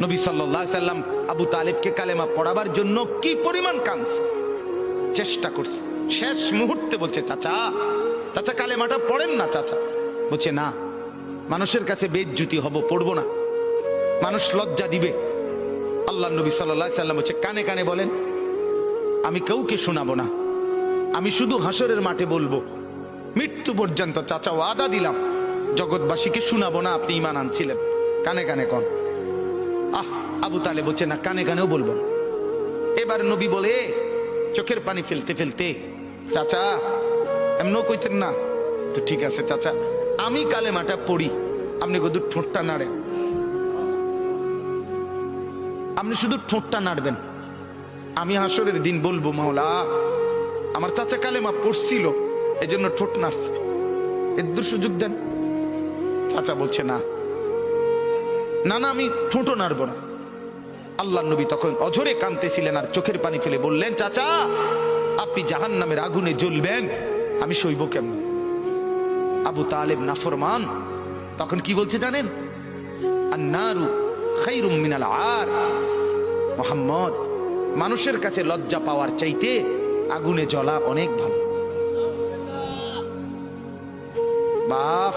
নবী সাল্লাল্লাহু আলাইহি সাল্লাম আবু তালেবকে কালেমা পড়াবার জন্য কি পরিমাণ কাঁদছে, চেষ্টা করছে। শেষ মুহূর্তে বলছে, চাচা চাচা কালেমাটা পড়েন না চাচা। বলছে না, মানুষের কাছে বেইজ্জতি হব, পড়বো না, মানুষ লজ্জা দিবে। আল্লাহ নবী সাল্লাল্লাহু আলাইহি সাল্লাম বলছে, কানে কানে বলেন, আমি কাউকে শোনাবো না, আমি শুধু হাসরের মাঠে বলবো, মৃত্যু পর্যন্ত চাচা ওয়াদা দিলাম জগৎবাসীকে শোনাবো না আপনি ঈমান আনছিলেন, কানে কানে কন। আবু তালেব বলছে না, কানে কানেও বলবো না। এবার নবী বলে চোখের পানি ফেলতে ফেলতে, চাচা এমনও কইতেন না তো, ঠিক আছে চাচা আমি কালেমাটা পড়ি, আপনি শুধু ঠোঁটটা নাড়েন, আপনি শুধু ঠোঁটটা নাড়বেন, আমি হাসরের দিন বলবো মাওলা আমার চাচা কালেমা পড়ছিল এজন্য ঠোঁট নাড়ছে, এর সুযোগ দেন। চাচা বলছে না না না, আমি ঠোঁটও নাড়বো না। আল্লাহ নবী তখন অঝরে কাঁদতেছিলেন আর চোখের পানি ফেলে বললেন, চাচা আপনি জাহান্নামের আগুনে জ্বলবেন, আমি সইব কেমন? আবু তালেব নাফরমান তখন কি বলছে জানেন? আন্নারু খায়রুম মিনাল আর, মুহাম্মদ মানুষের কাছে লজ্জা পাওয়ার চাইতে আগুনে জ্বলা অনেক ভালো। বাপ